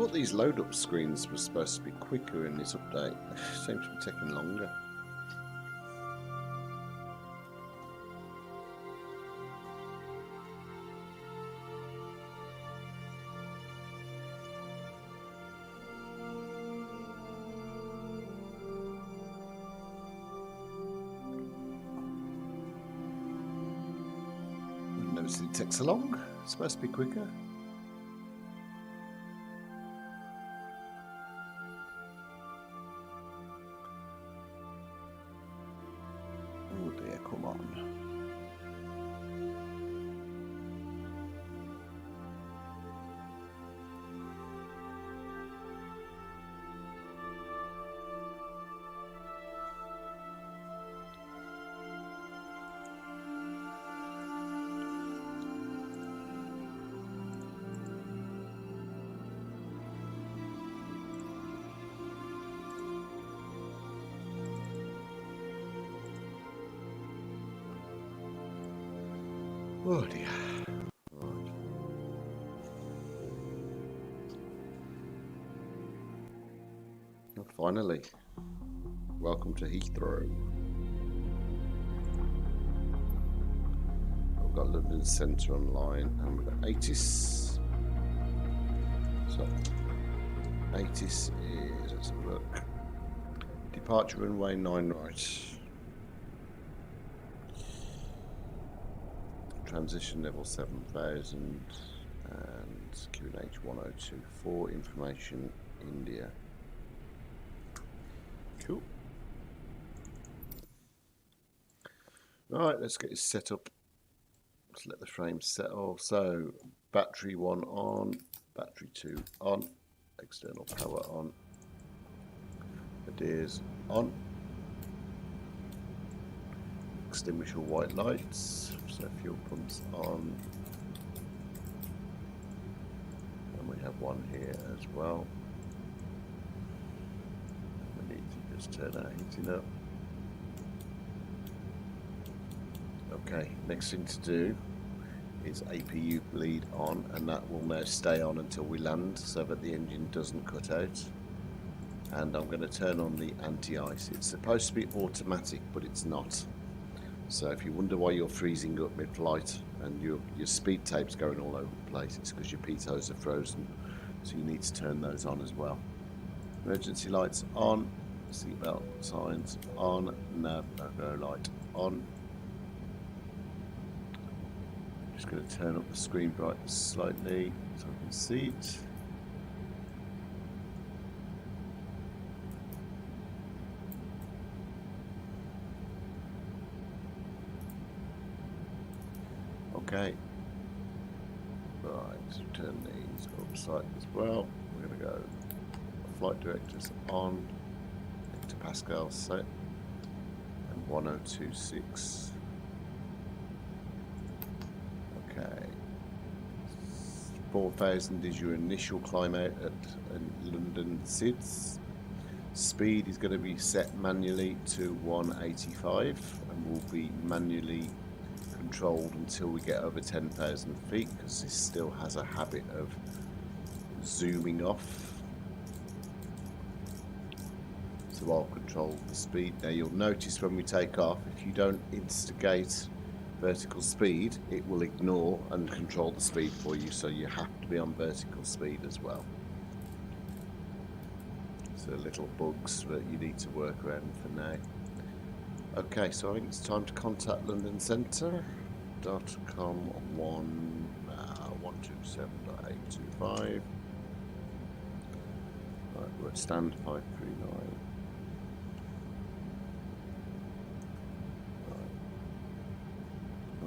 thought these load-up screens were supposed to be quicker in this update. They seem to be taking longer. I've noticed it takes so long. It's supposed to be quicker. Come on. Oh dear. Right. And finally, welcome to Heathrow. We've got London Centre online and we've got ATIS. So, ATIS is, let's have a look. Departure runway 9 right. Transition level 7000 and QNH 1024 information India. Cool. Right, let's get it set up. Let's let the frame settle. So battery 1 on, battery 2 on, external power on, ADIRS on. Extinguish all white lights, so fuel pumps on, and we have one here as well. We need to just turn our heating up. Okay, next thing to do is APU bleed on, and that will now stay on until we land so that the engine doesn't cut out. And I'm going to turn on the anti-ice. It's supposed to be automatic, but it's not. So if you wonder why you're freezing up mid-flight and your speed tape's going all over the place, it's because your pitos are frozen. So you need to turn those on as well. Emergency lights on, seatbelt signs on, nav no light on. I'm just going to turn up the screen brightness slightly so I can see it. Okay, right, turn these upside as well. We're going to go flight directors on, to Pascal set, and 1026. Okay, 4000 is your initial climb out at London SIDS. Speed is going to be set manually to 185 and will be manually controlled until we get over 10,000 feet, because this still has a habit of zooming off. So I'll control the speed. Now you'll notice when we take off, if you don't instigate vertical speed, it will ignore and control the speed for you, so you have to be on vertical speed as well. So little bugs that you need to work around for now. Okay, so I think it's time to contact London Centre. .com 127.825. Right, we're at stand 539. Right.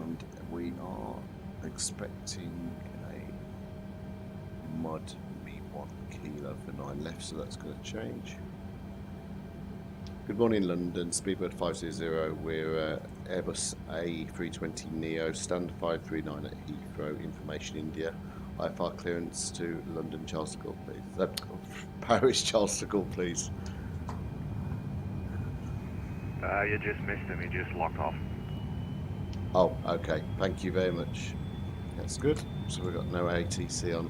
And we are expecting a mud Me1 kilo for 9 left, so that's going to change. Good morning, London. Speedbird 500. We're Airbus A320neo, stand 539 at Heathrow, information India. IFR clearance to London Charles de Gaulle, please. Paris Charles de Gaulle, please. You just missed him. He just locked off. Oh, okay. Thank you very much. That's good. So we've got no ATC on.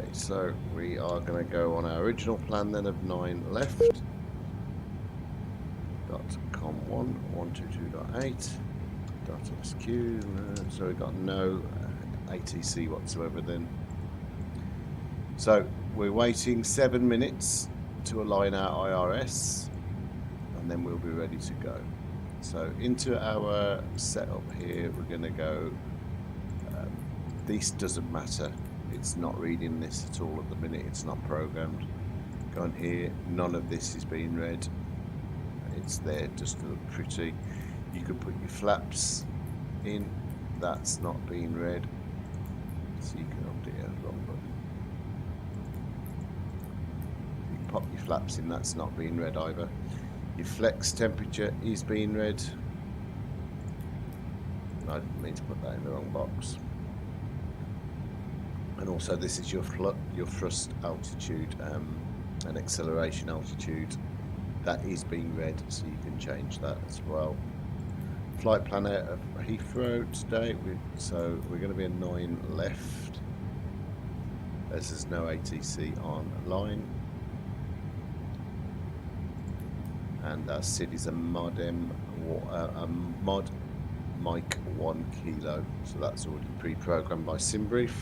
Okay, so we are going to go on our original plan then of 9 left. .com1 122.8 .sq. So we've got no ATC whatsoever then. So we're waiting 7 minutes to align our IRS, and then we'll be ready to go. So into our setup here, we're going to go. This doesn't matter. It's not reading this at all at the minute. It's not programmed. Go on here. None of this is being read. It's there just to look pretty. You can put your flaps in. That's not being read. So you can hold it out wrong button. You can pop your flaps in. That's not being read either. Your flex temperature is being read. I didn't mean to put that in the wrong box. And also this is your thrust altitude and acceleration altitude. That is being read, so you can change that as well. Flight plan out of Heathrow today, so we're going to be a 9 left, as there's no ATC online. And our SID is a mod Mike 1 kilo, so that's already pre-programmed by SimBrief.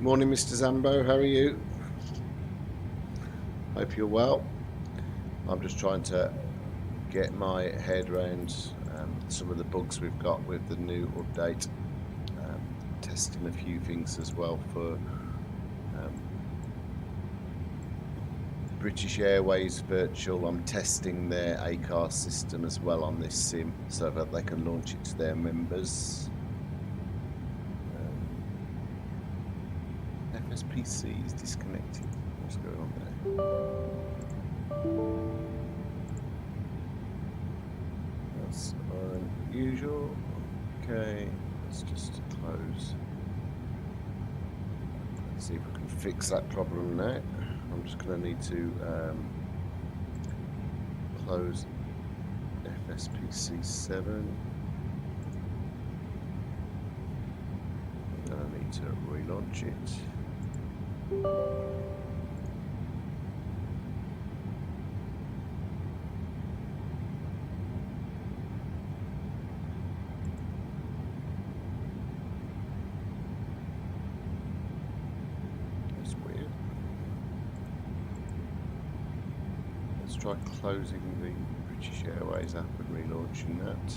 Morning, Mr. Zambo, how are you? Hope you're well. I'm just trying to get my head around some of the bugs we've got with the new update. Testing a few things as well for British Airways Virtual. I'm testing their ACAR system as well on this sim so that they can launch it to their members. FSPC is disconnected. What's going on there? That's unusual. Okay, let's just close. Let's see if we can fix that problem now. I'm just going to need to close FSPC 7. I'm going to need to relaunch it. That's weird. Let's try closing the British Airways app and relaunching that.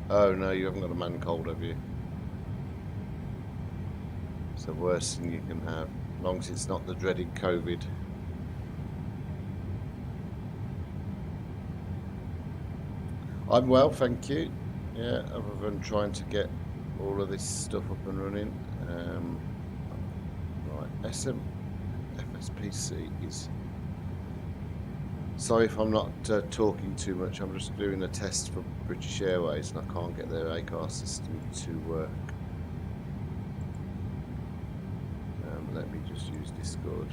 Oh no, you haven't got a man cold, have you? It's the worst thing you can have, as long as it's not the dreaded COVID. I'm well, thank you. Yeah, other than trying to get all of this stuff up and running. Right, FSPC is... Sorry if I'm not talking too much, I'm just doing a test for British Airways and I can't get their ACAR system to work. Let me just use Discord.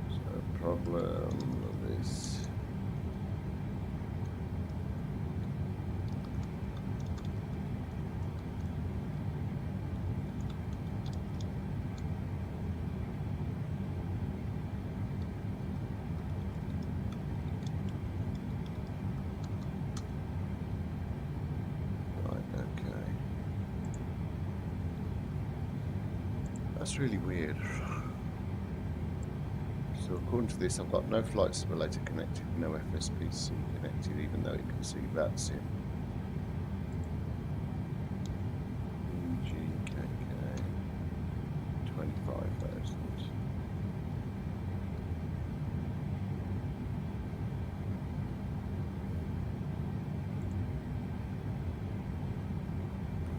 So problem is... That's really weird. So according to this, I've got no flight simulator connected, no FSPC connected, even though it can see VATSIM. EGLL 25,000.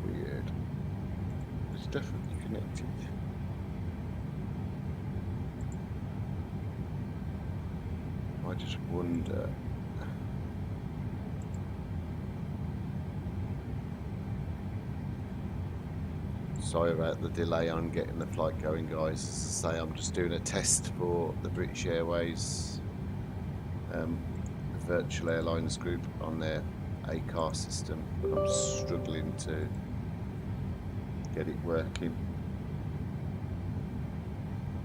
Weird. It's definitely connected. I just wonder. Sorry about the delay on getting the flight going, guys. As I say, I'm just doing a test for the British Airways Virtual Airlines group on their ACAR system, but I'm struggling to get it working.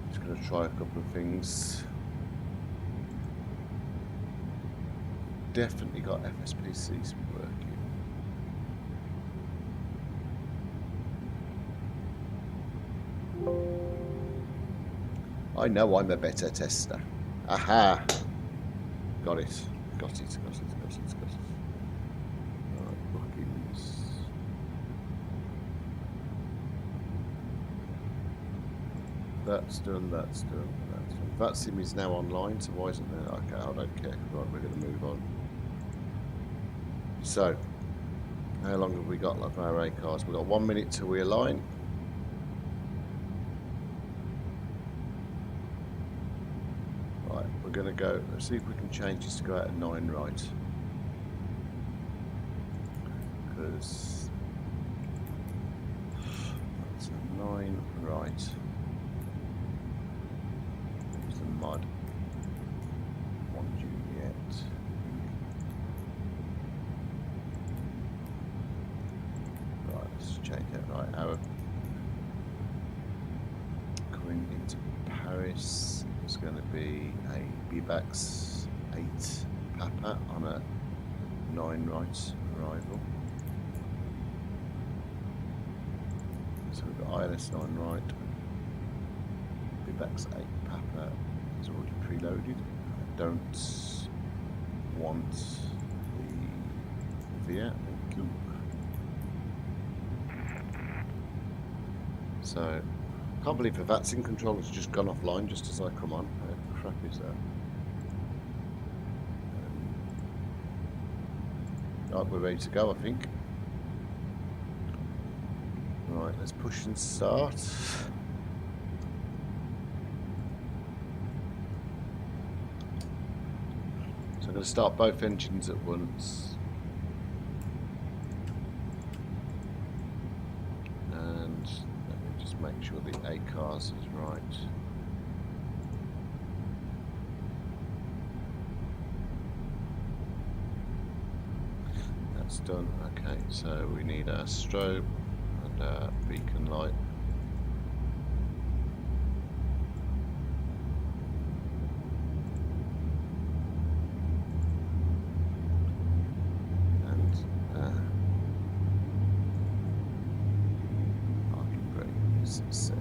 Just going to try a couple of things. Definitely got FSPCs working. I know I'm a better tester. Aha! Got it. Got it. Right, bookings. That's done. VATSIM is now online, so why isn't there? Okay, I don't care. Right, we're going to move on. So, how long have we got left for our ACARs? We've got 1 minute till we align. Right, we're going to go, let's see if we can change this to go out at 9 right. Because that's a 9 right. There's the mod. 1 Juliet. Right, let's change that. Right, our coming into Paris is going to be a BAV 8 Papa on a 9 right arrival. So we've got ILS 9 right. BAV 8 Papa is already preloaded. I don't want the VIA. Thank you. So, can't believe the VATSIM control has just gone offline just as I come on. How crap is that? Right, we're ready to go, I think. Right, let's push and start. So I'm going to start both engines at once. And let me just make sure the ACARS is right. That's done. Okay, so we need a strobe and a beacon light. Parking brake is set.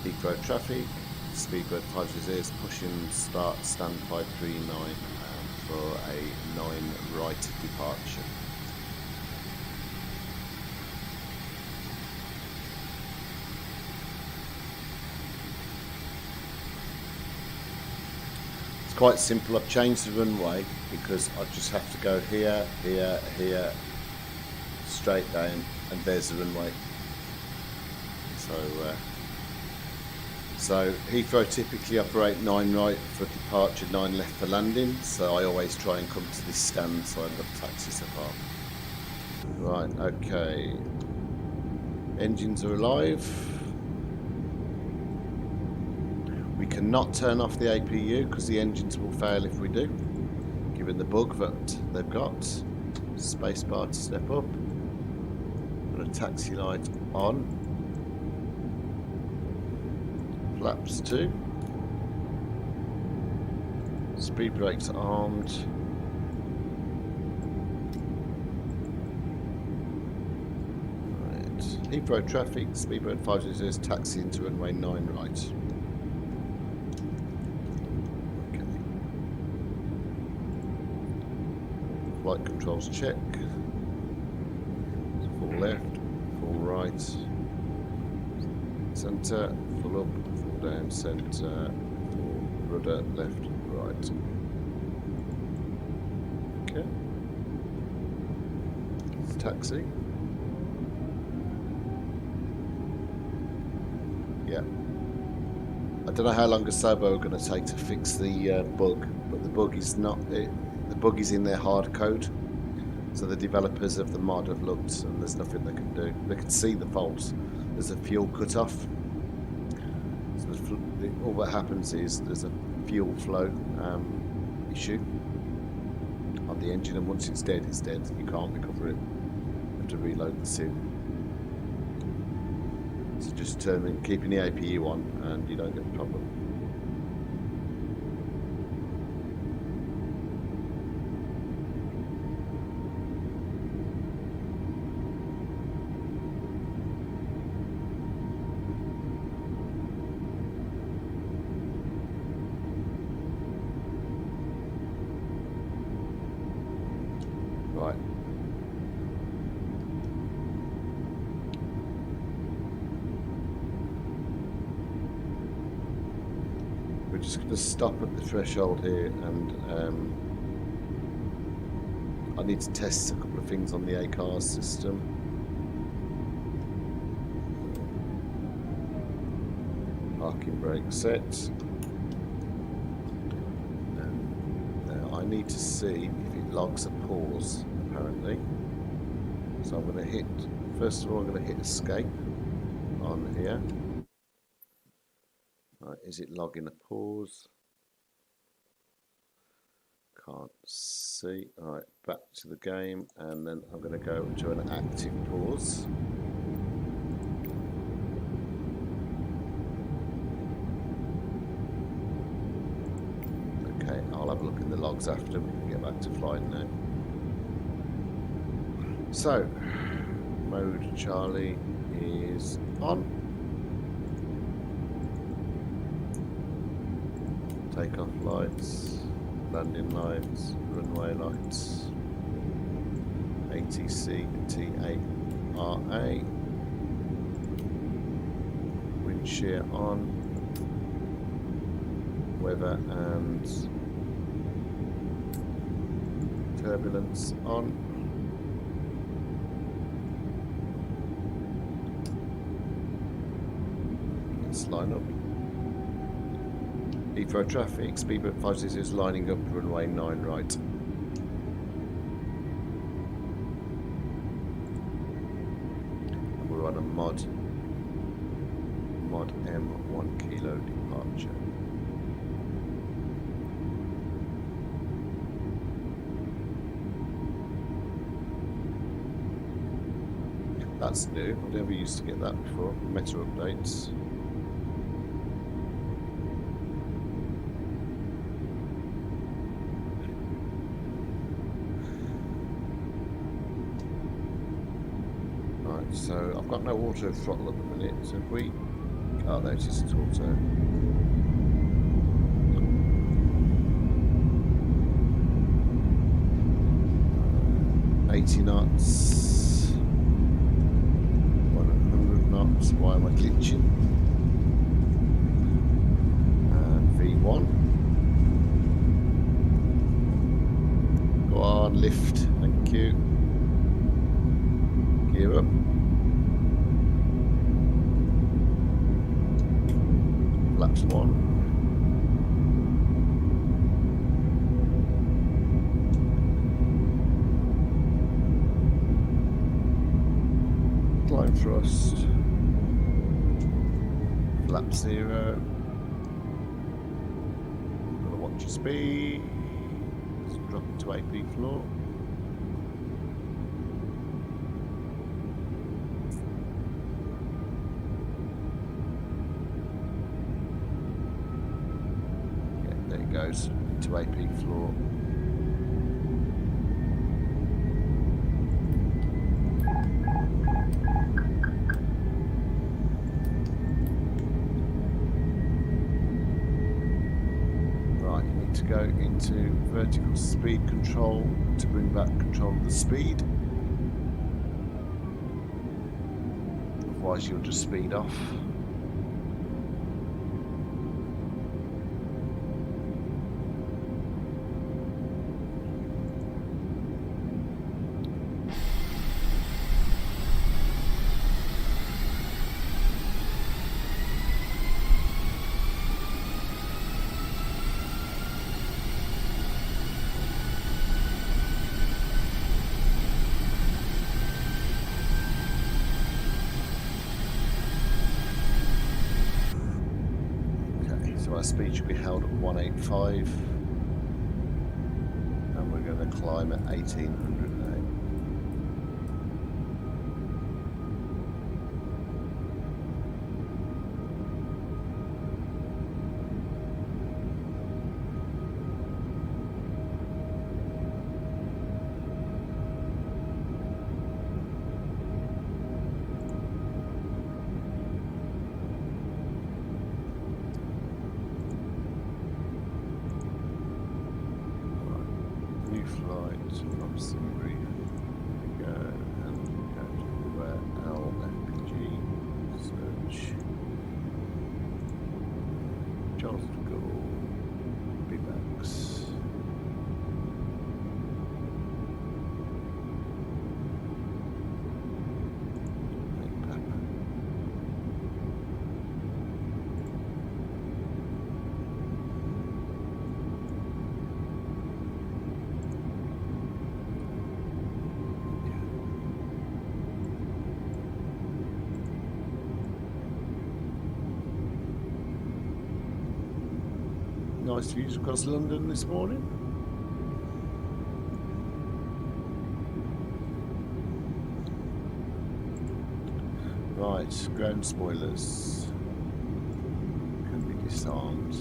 Heathrow traffic, speedbird 500 pushing start stand 539 for a 9 right departure. It's quite simple. I've changed the runway because I just have to go here, here, here, straight down, and there's the runway. So Heathrow typically operate 9 right for departure, 9 left for landing, so I always try and come to this stand so I end up taxis apart. Right, okay. Engines are alive. We cannot turn off the APU because the engines will fail if we do, given the bug that they've got. Spacebar to step up. Got a taxi light on. Flaps 2. Speed brakes armed. Right. Heathrow traffic, speedbird 500 taxi into runway 9 right. Okay. Flight controls check. Full left, full right. Centre, full up. Down, centre, rudder, left, right. Okay. Taxi. Yeah. I don't know how long a Sobo are going to take to fix the bug, but the bug is not. The bug is in their hard code. So the developers of the mod have looked, and there's nothing they can do. They can see the faults, there's a fuel cut-off. So all that happens is there's a fuel flow issue on the engine, and once it's dead, it's dead. You can't recover it. You have to reload the sim. So just keeping the APU on, and you don't get the problem. Right. We're just going to stop at the threshold here, and I need to test a couple of things on the ACARS system. Parking brake set. Now I need to see if it logs a pause, apparently. So I'm going to hit, first of all, I'm going to hit escape on here. Right, is it logging a pause? Can't see. Alright, back to the game, and then I'm going to go to an active pause. Okay, I'll have a look in the logs after. We can get back to flying now. So, mode Charlie is on. Takeoff lights, landing lights, runway lights, ATC T8RA, wind shear on, weather and turbulence on. Let's line up. Heathrow traffic, speedboat 560 is lining up runway 9 right. And we're on a mod M 1 kilo departure. That's new, I never used to get that before. Meta updates. So I've got no auto throttle at the minute, so if we... Oh, there it is, it's auto. 80 knots. 100 knots, why am I glitching? And V1. Go on, lift, thank you. Gear up. Flaps 1. Climb thrust. Flap 0. Gotta watch your speed. Let's drop into AP floor. Goes into AP floor. Right, you need to go into vertical speed control to bring back control of the speed. Otherwise you'll just speed off. our speed should be held at 185, and we're going to climb at 1800 now. New flight from Simbury. We go and go to LFPG. Search. Charles de Gaulle. BAV. Nice views across London this morning. Right, ground spoilers can be disarmed.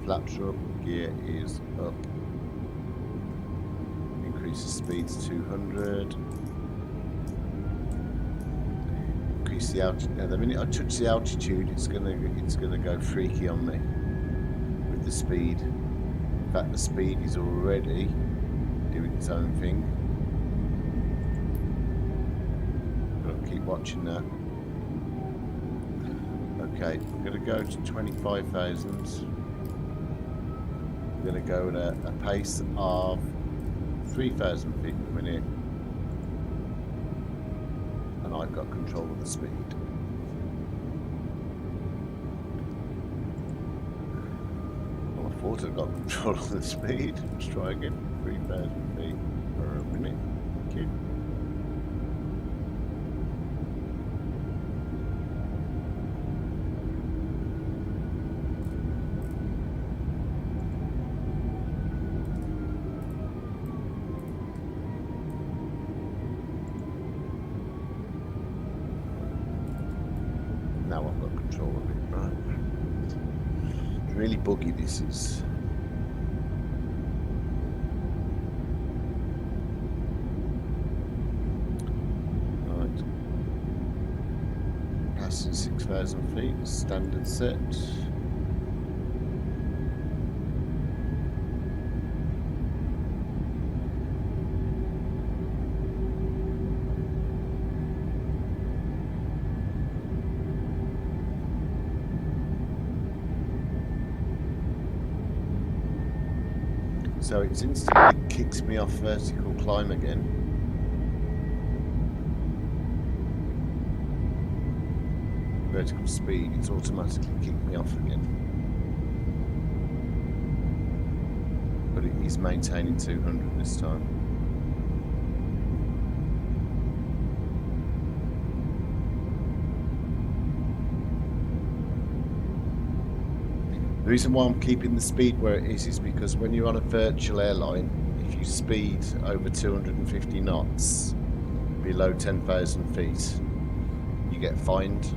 Flaps are up, gear is up. Increase the speed to 200. Increase the altitude. Now, the minute I touch the altitude, it's gonna go freaky on me. The speed. In fact, the speed is already doing its own thing. Got to keep watching that. Okay, I'm going to go to 25,000. I'm going to go at a pace of 3,000 feet per minute, and I've got control of the speed. I thought I'd got control of the speed. Let's try again. 3,000 feet per minute. Thank you. Now I've got control of it, right? Really buggy this is. Right. Passing 6,000 feet, standard set. So it instantly kicks me off vertical climb again. Vertical speed, it's automatically kicked me off again. But it is maintaining 200 this time. The reason why I'm keeping the speed where it is because when you're on a virtual airline, if you speed over 250 knots below 10,000 feet, you get fined.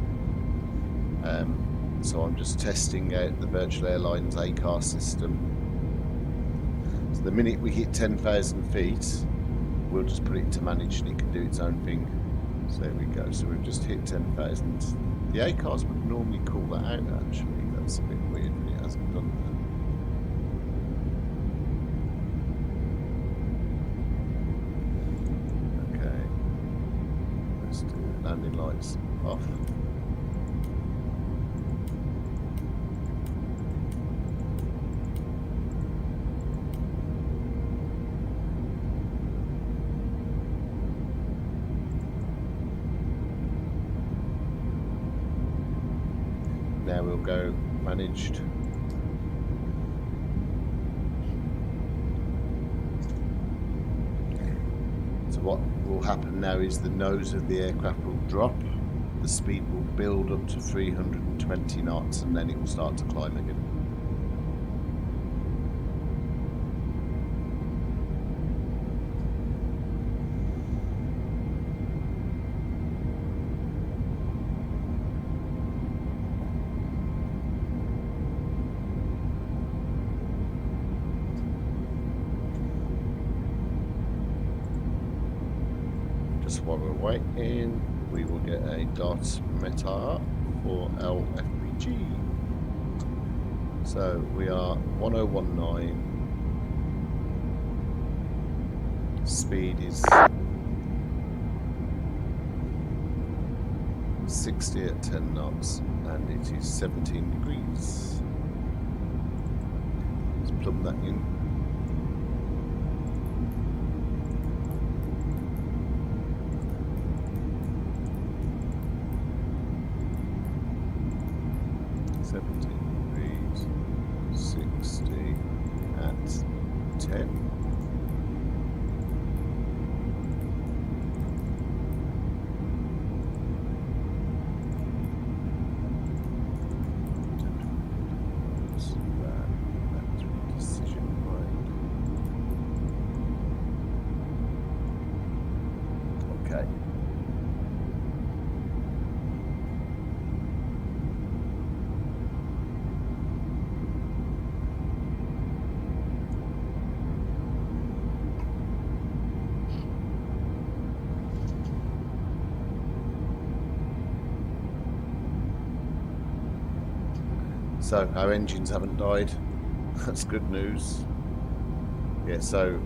So I'm just testing out the virtual airlines ACAR system. So the minute we hit 10,000 feet, we'll just put it into managed and it can do its own thing. So there we go. So we've just hit 10,000. The ACARs would normally call that out actually. That's a bit weird. Hasn't done that. Okay, let's do landing lights off. Now we'll go managed. What will happen now is the nose of the aircraft will drop the speed will build up to 320 knots and then it will start to climb again. While we're waiting, we will get a dot meta for LFPG. So we are 1019. Speed is 60 at 10 knots, and it is 17 degrees. Let's plug that in. So our engines haven't died. That's good news. Yeah, so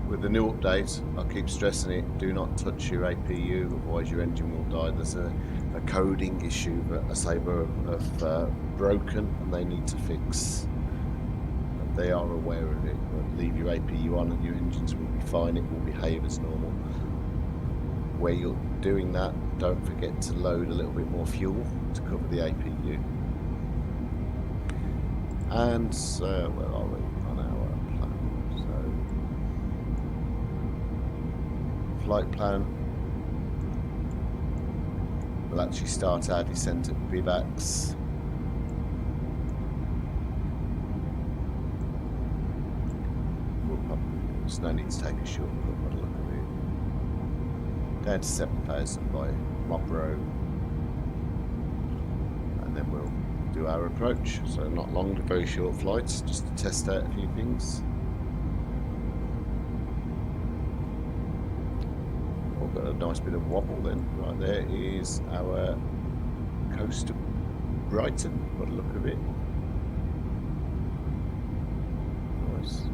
with the new update, I'll keep stressing it, do not touch your APU, otherwise your engine will die. There's a coding issue that a Sabre have broken and they need to fix. They are aware of it, but leave your APU on and your engines will be fine, it will behave as normal. Where you're doing that, don't forget to load a little bit more fuel to cover the APU. And where are we on our plan? So, flight plan. We'll actually start our descent at BAV. There's no need to take a shortcut by the look of it. Down to 7,000 by Mopro. And then we'll do our approach. So not long, very short flights, just to test out a few things. We've got a nice bit of wobble then. Right there is our coast of Brighton, by the look of it. Nice.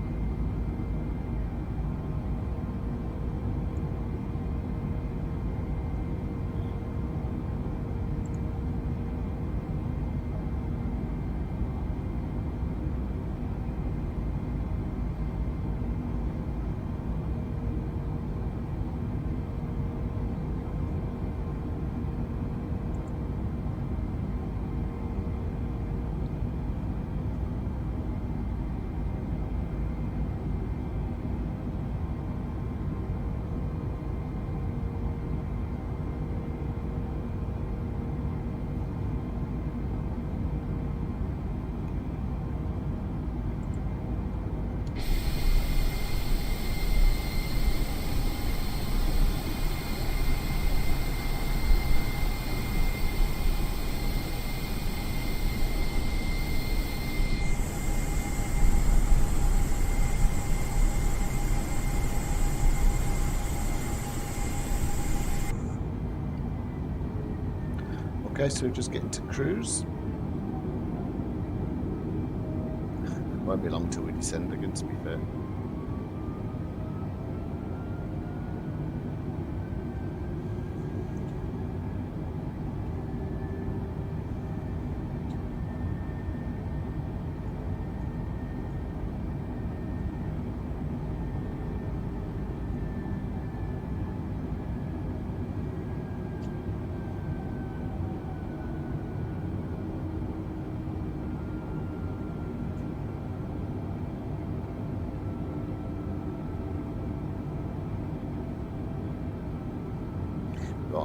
Okay, so we're just getting to cruise. Won't be long till we descend again, to be fair.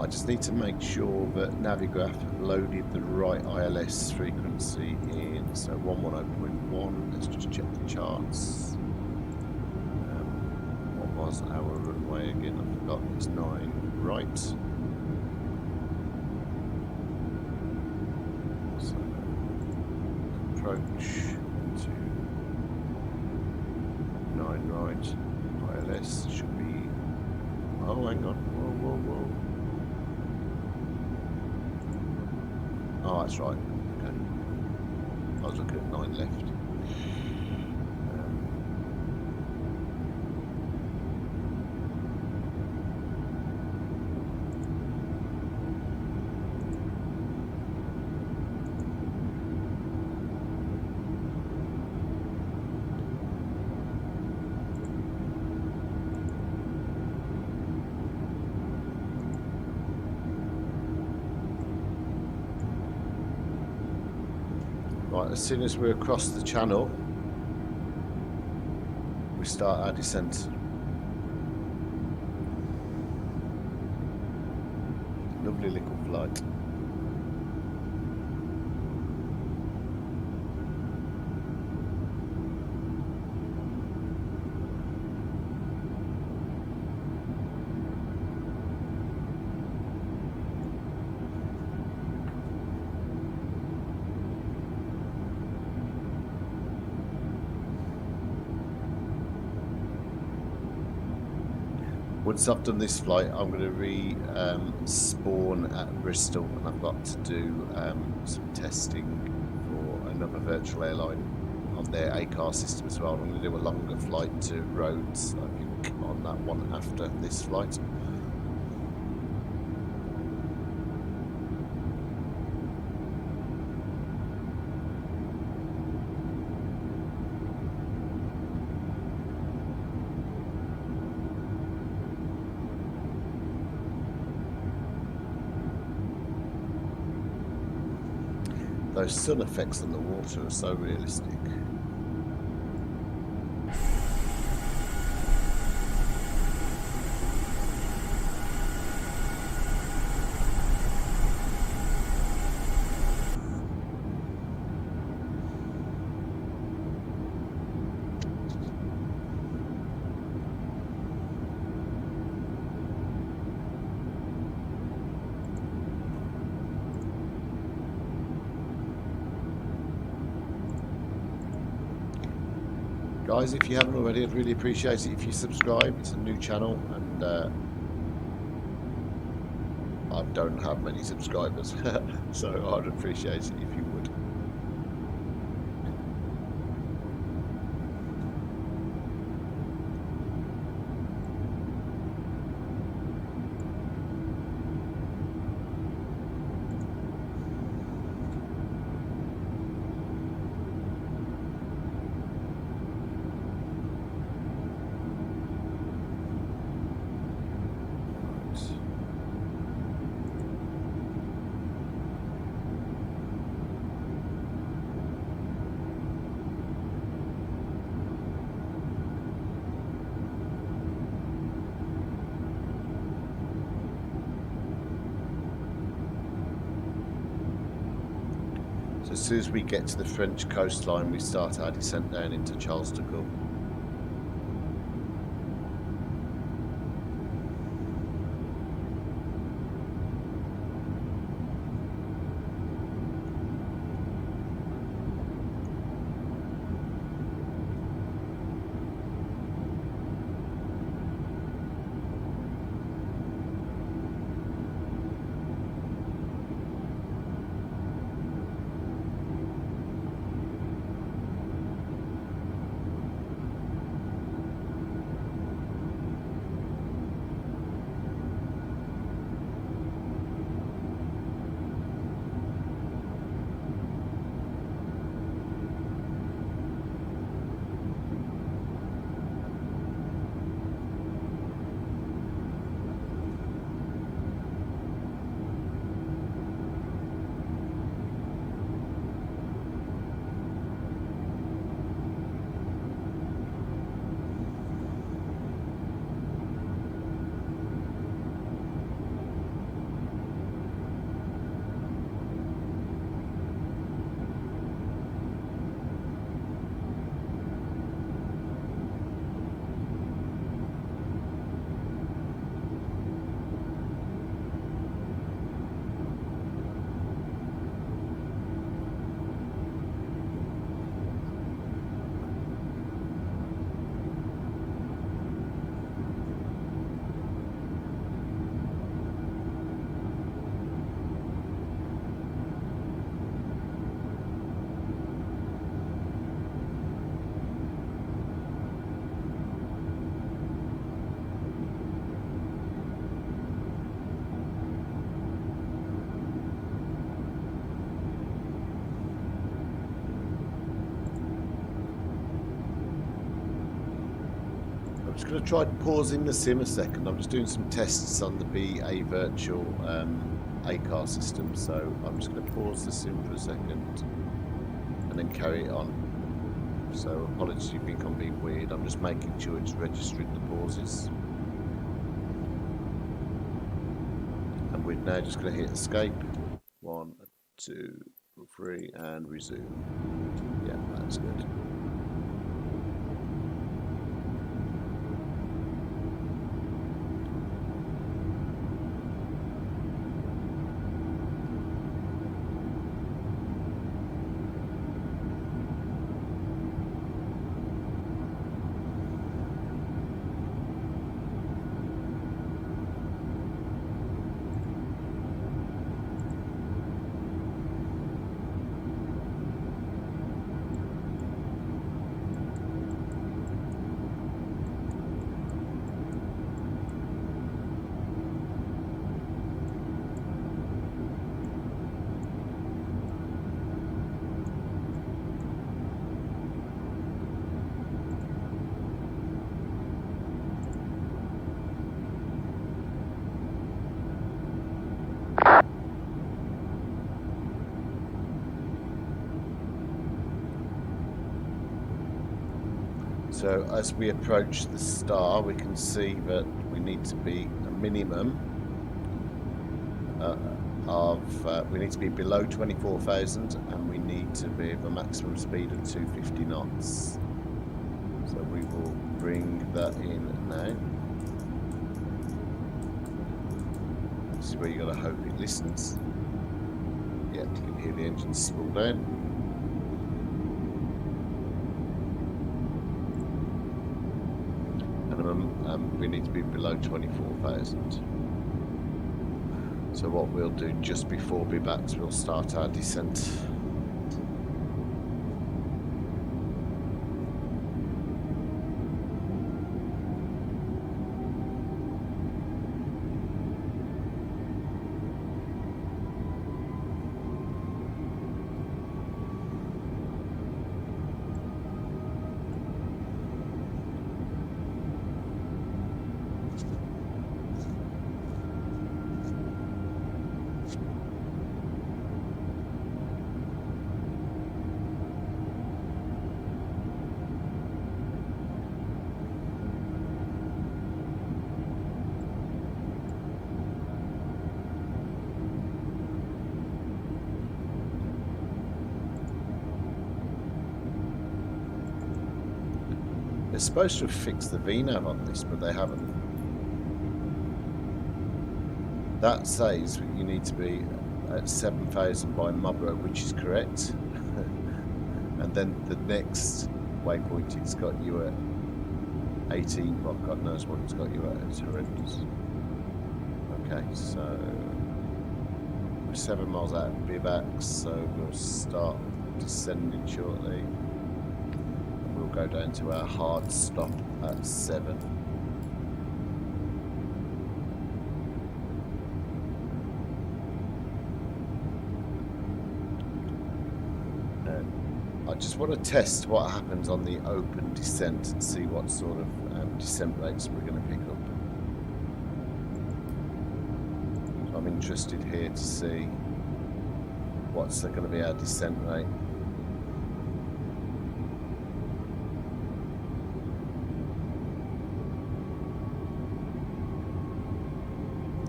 I just need to make sure that Navigraph loaded the right ILS frequency in. So 110.1, let's just check the charts. What was our runway again? I forgot, it's 9 right. So approach to 9 right. ILS should be, oh hang on, whoa. Oh, that's right. Okay. I was looking at 9 left. Right, as soon as we're across the channel, we start our descent. Lovely little flight. Once I've done this flight, I'm going to re-spawn at Bristol, and I've got to do some testing for another virtual airline on their ACAR system as well. I'm going to do a longer flight to Rhodes, I think, on that one after this flight. Those sun effects on the water are so realistic. Guys, if you haven't already, I'd really appreciate it if you subscribe. It's a new channel, and I don't have many subscribers, so I'd appreciate it if you would. So as soon as we get to the French coastline, we start our descent down into Charles de Gaulle. I'm just going to try pausing the sim a second. I'm just doing some tests on the BA virtual ACAR system, so I'm just going to pause the sim for a second and then carry it on. So apologies if you think I'm being weird. I'm just making sure it's registering the pauses. And we're now just going to hit escape. 1, 2, 3, and resume. Yeah, that's good. So as we approach the star, we can see that we need to be a minimum we need to be below 24,000, and we need to be of a maximum speed of 250 knots. So we will bring that in now. This is where you got to hope it listens. Yeah, you can hear the engine spool down. We need to be below 24,000. So what we'll do just before BAVs, we'll start our descent. They're supposed to have fixed the VNAV on this, but they haven't. That says you need to be at 7,000 by Marlborough, which is correct. And then the next waypoint, it's got you at 18. Well, God knows what it's got you at. It's horrendous. Okay, so we're 7 miles out of BAVs, so we'll start descending shortly. We'll go down to our hard stop at 7. I just want to test what happens on the open descent and see what sort of descent rates we're going to pick up. So I'm interested here to see what's going to be our descent rate.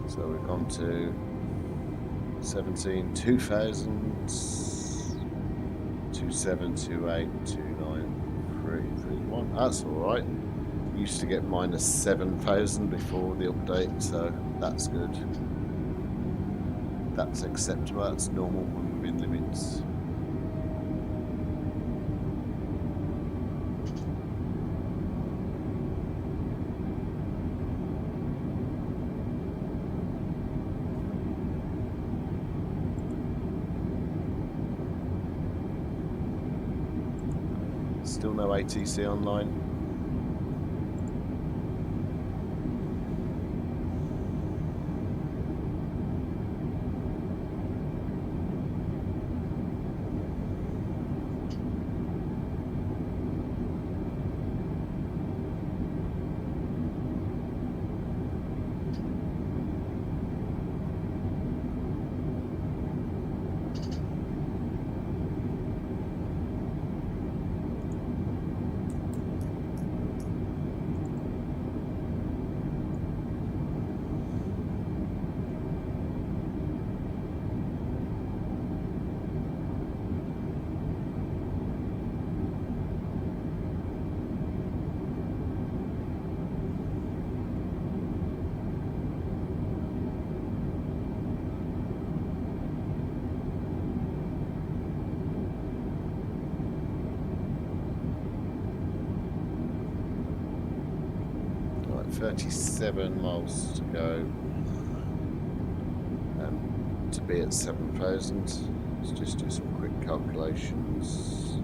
So we've gone to 17, 2000, 2728, 29331. That's alright. Used to get minus 7,000 before the update, so that's good. That's acceptable, that's normal when we're in limits. Still no ATC online. Right, 37 miles to go to be at 7,000. Let's just do some quick calculations.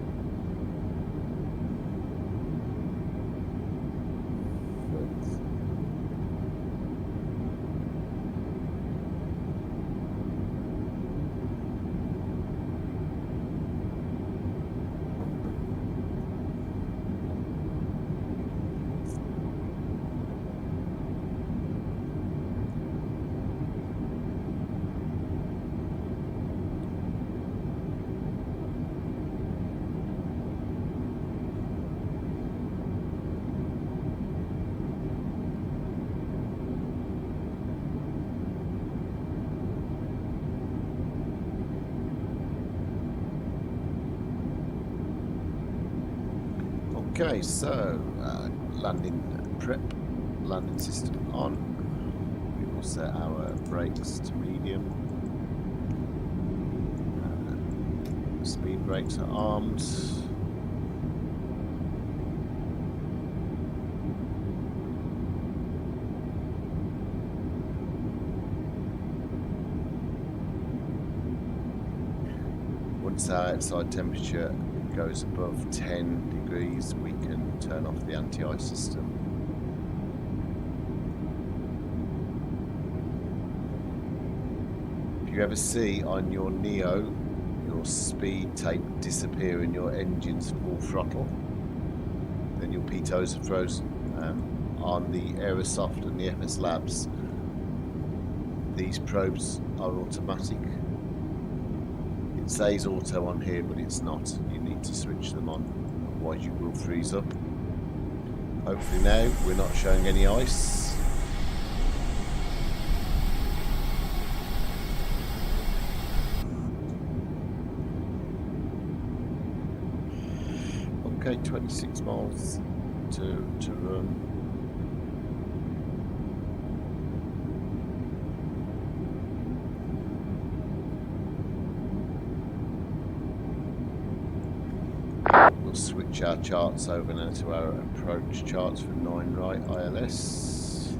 Okay, so landing prep, landing system on. We will set our brakes to medium. Speed brakes are armed. Once our outside temperature goes above 10 degrees, we can turn off the anti-ice system. If you ever see on your Neo your speed tape disappear and your engine's full throttle, then your pitos are frozen. On the Aerosoft and the FS Labs, these probes are automatic. It says auto on here, but it's not. You need to switch them on, otherwise you will freeze up. Hopefully now we're not showing any ice. Okay, 26 miles to run. Switch our charts over now to our approach charts for 9 right ILS.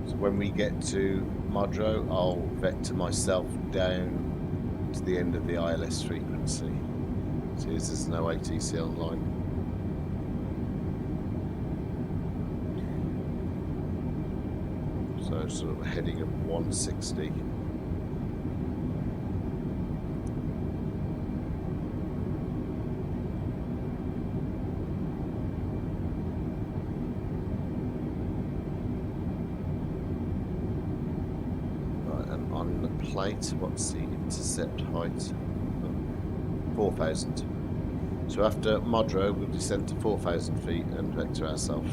So when we get to Modro, I'll vector myself down to the end of the ILS frequency. See, there's no ATCL line. So sort of heading of 160. Plate, what's the intercept height? 4,000. So after Modro, we'll descend to 4,000 feet and vector ourselves.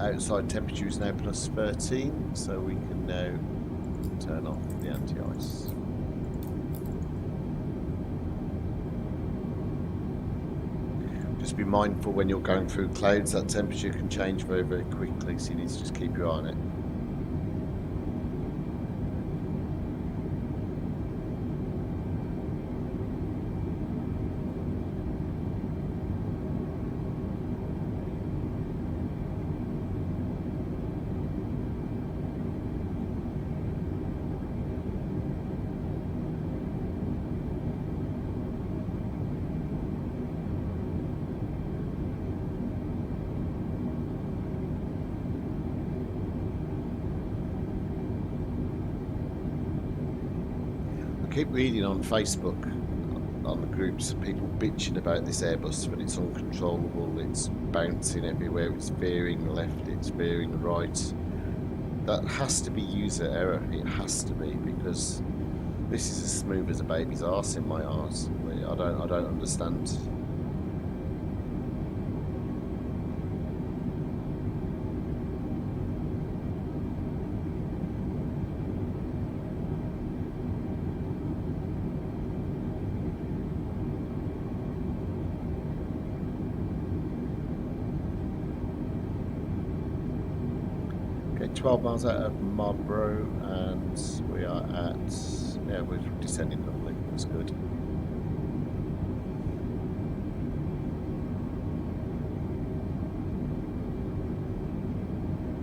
Outside temperature is now plus 13, so we can now turn off the anti-ice. Just be mindful when you're going through clouds, that temperature can change very, very quickly, so you need to just keep your eye on it. I keep reading on Facebook, on the groups, people bitching about this Airbus, but it's uncontrollable, it's bouncing everywhere, it's veering left, it's veering right. That has to be user error, it has to be, because this is as smooth as a baby's arse in my arse. I don't understand. 12 miles out of Marlborough, and we are at, yeah, we're descending lovely. That's good.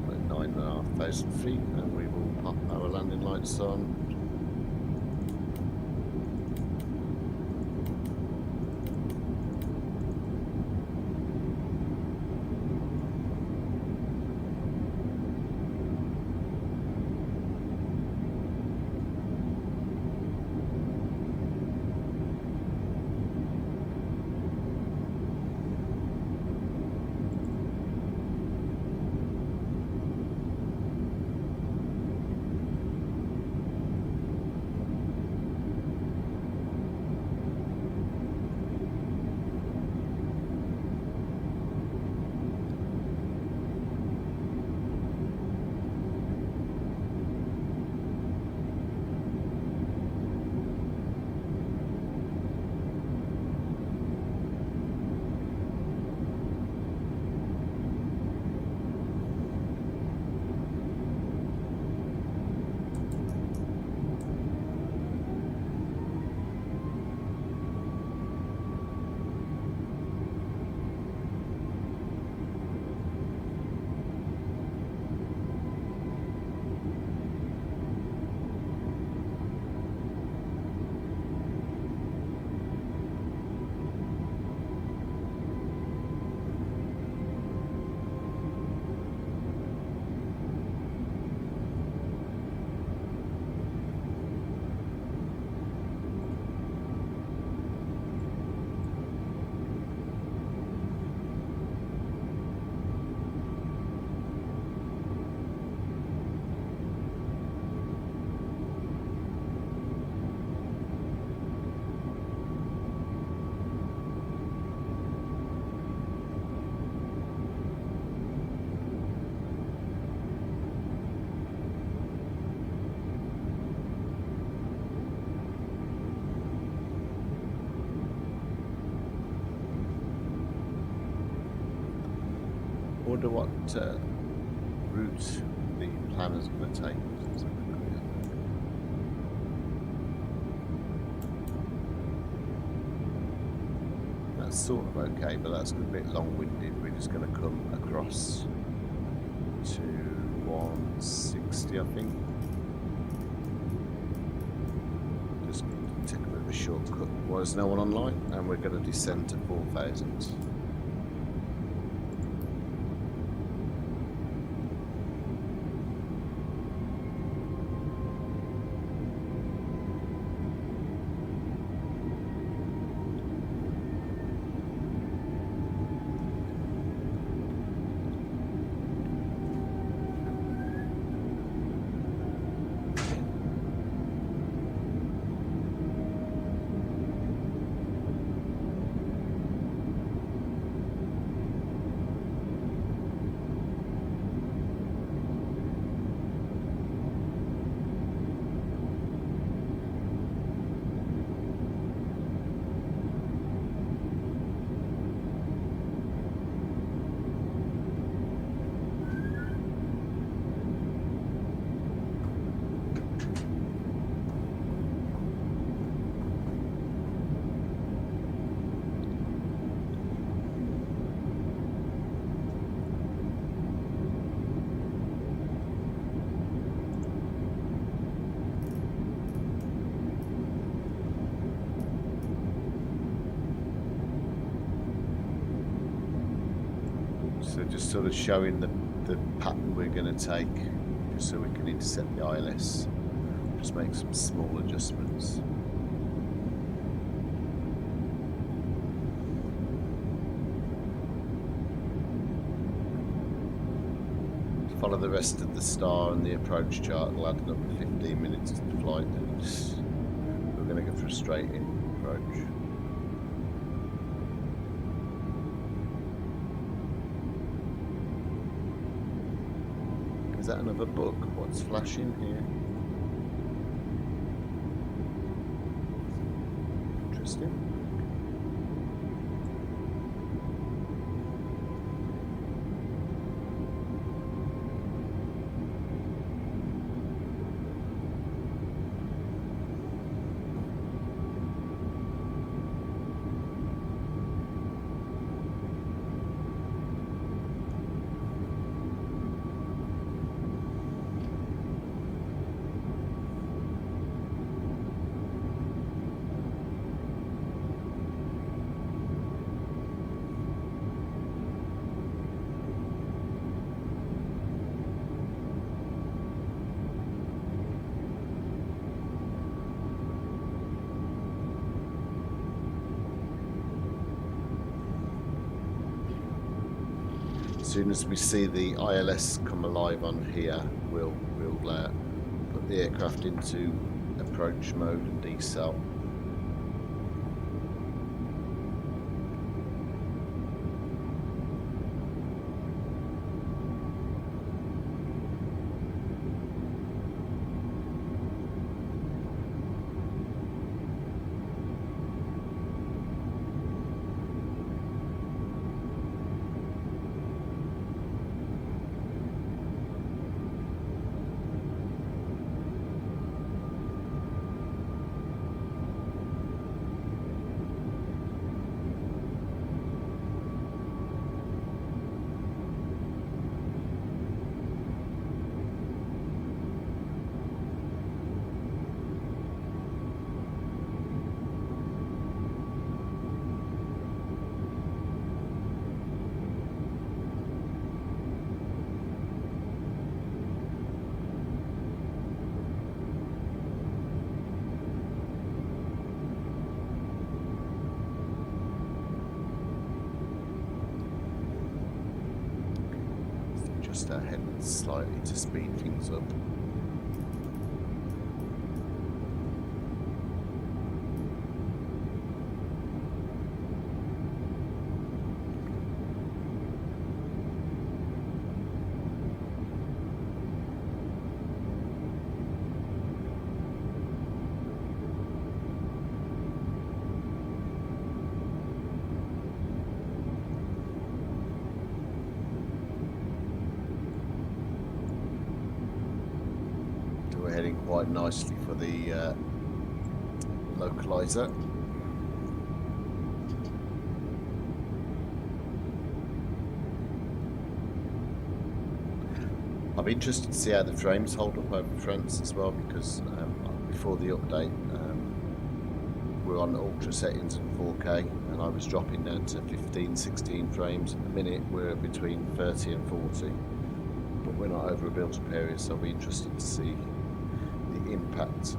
We're at 9,500 feet, and we will pop our landing lights on. I wonder what route the planner's going to take. That's sort of okay, but that's a bit long-winded. We're just going to come across to 160, I think. Just take a bit of a shortcut. Well, there's no one online, and we're going to descend to 4,000. So just sort of showing the pattern we're going to take, just so we can intercept the ILS. Just make some small adjustments. Follow the rest of the star and the approach chart. It'll add another 15 minutes to the flight. And we're going to go for a straight in approach. Is that another book? What's flashing here? Interesting. soon as we see the ILS come alive on here, we'll put the aircraft into approach mode and decel. Just heading slightly to speed things up. We're heading quite nicely for the localizer. I'm interested to see how the frames hold up over France as well, because before the update we're on ultra settings and 4K, and I was dropping down to 15-16 frames. At the minute we're between 30 and 40, but we're not over a built-up area, so I'll be interested to see the impact.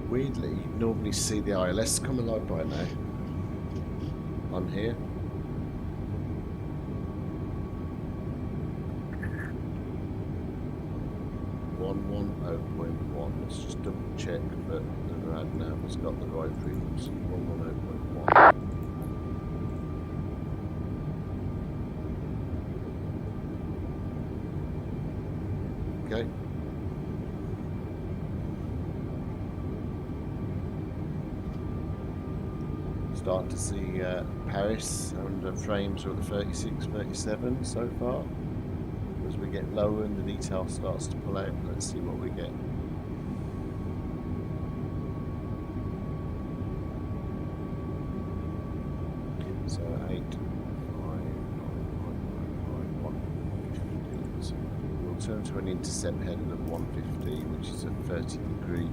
Weirdly, you'd normally see the ILS come alive by now on here. Let's just double check that the rad nav has got the right frequency. 110.1. Okay. Start to see Paris under frames with the 36, 37 so far. As we get lower and the detail starts to pull out, let's see what we get. So 115. So we'll turn to an intercept heading of 115, which is a 30-degree.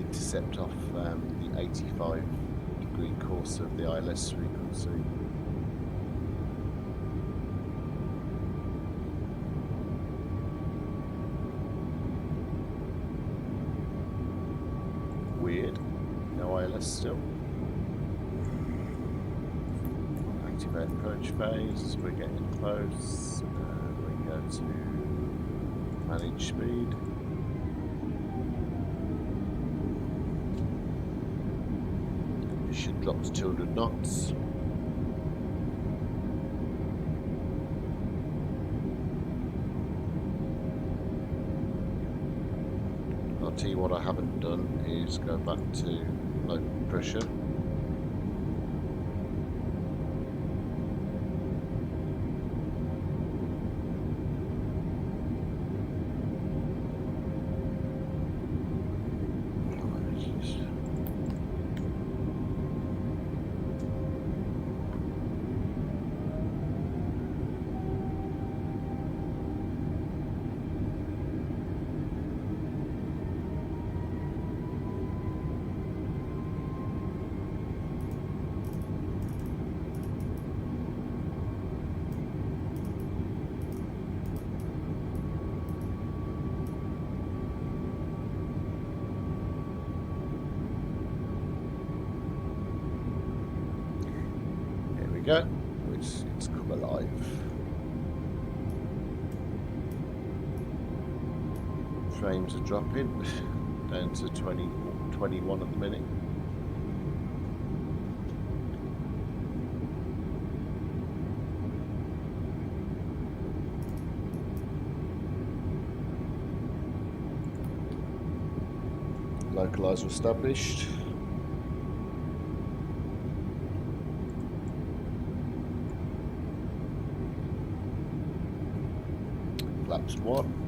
Intercept off the 85-degree course of the ILS frequency. Weird. No ILS still. Activate approach phase. We're getting close. We go to manage speed. Should drop to 200 knots. tell you what I haven't done is go back to low pressure. Go, which it's come alive. Frames are dropping down to 21 at the minute. Localizer established. Flaps 1.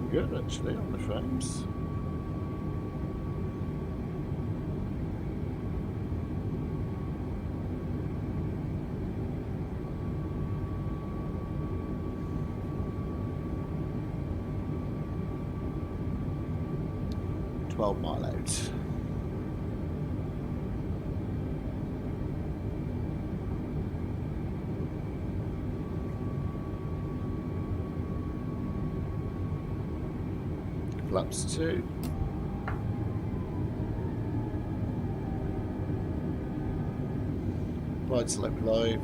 Good actually on the frames. .12 mile out. Flaps 2. Glide select live.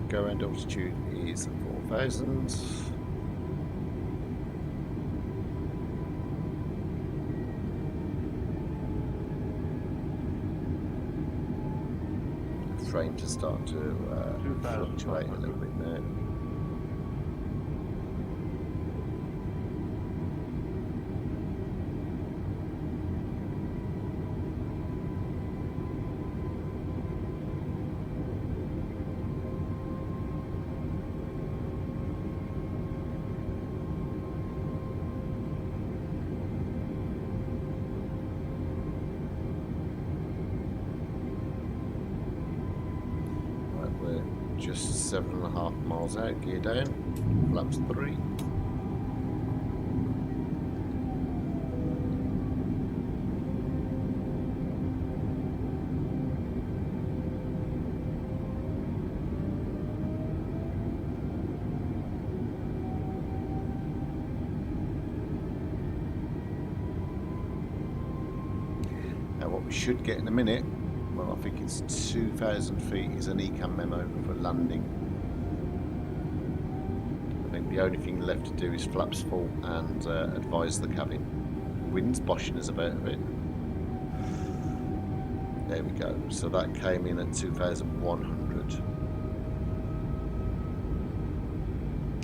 Go around altitude is 4,000. Frame to start to fluctuate a little bit now. Just 7.5 miles out, gear down, flaps 3. Now what we should get in a minute, well, I think it's 2,000 feet is an ECAM memo for landing. I think the only thing left to do is flaps full and advise the cabin. Wind's boshing us about a bit. There we go. So that came in at 2,100.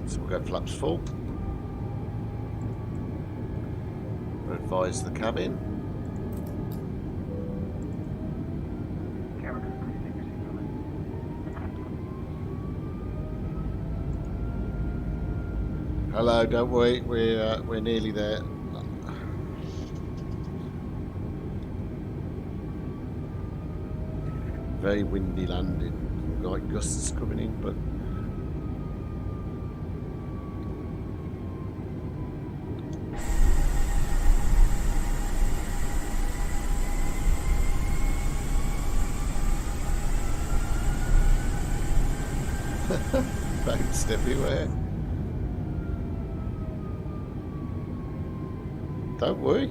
So we'll go flaps full. to advise the cabin. Hello, don't worry, we're nearly there. Very windy landing. We've got gusts coming in, but boats everywhere. Don't worry,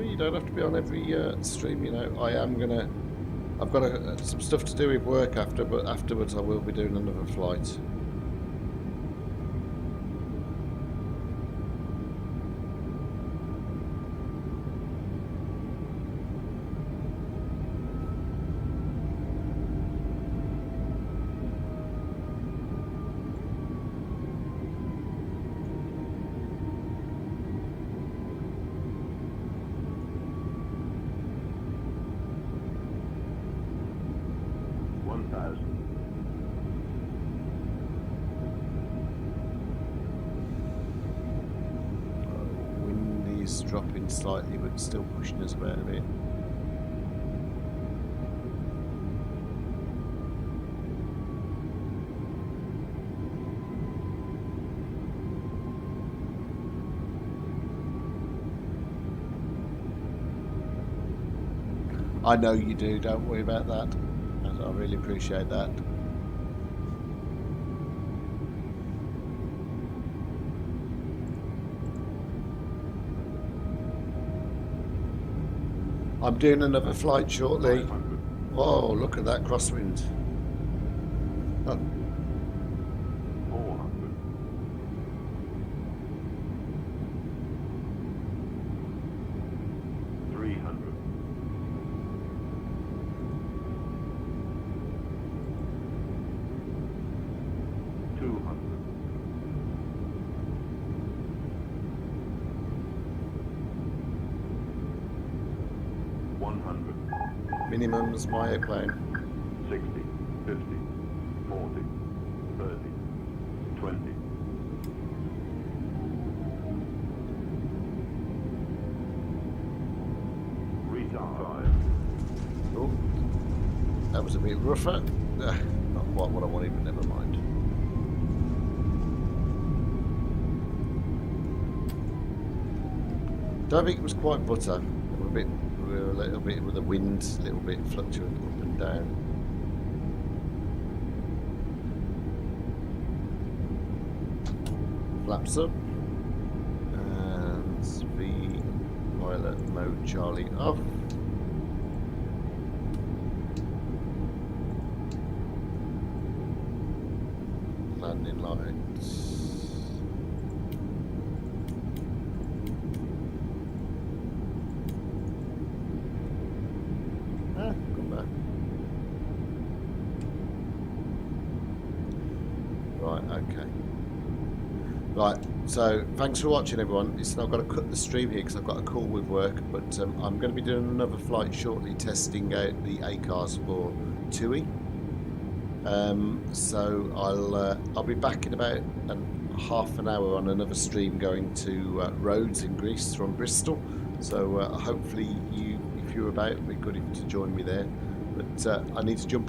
you don't have to be on every stream, you know. I've got some stuff to do with work but afterwards I will be doing another flight. Wind is dropping slightly, but still pushing us about a bit. I know you do, don't worry about that. I really appreciate that. I'm doing another flight shortly. Whoa, look at that crosswind. Oh. 400. 300. 200. 100. Minimum's my airplane. 60, 50, 40, 30, 20. Retard. Oh, that was a bit rougher. Not quite what I wanted, but never mind. Don't think it was quite butter. We were a little bit with the wind, a little bit fluctuant up and down. Flaps up. And the pilot mode Charlie off. Landing lights. Come back. Right, okay. Right, so thanks for watching, everyone. I've got to cut the stream here because I've got a call with work, but I'm going to be doing another flight shortly, testing out the ACARS for TUI. So I'll be back in about half an hour on another stream going to Rhodes in Greece from Bristol. So hopefully if you're about, it'd be good to join me there. But I need to jump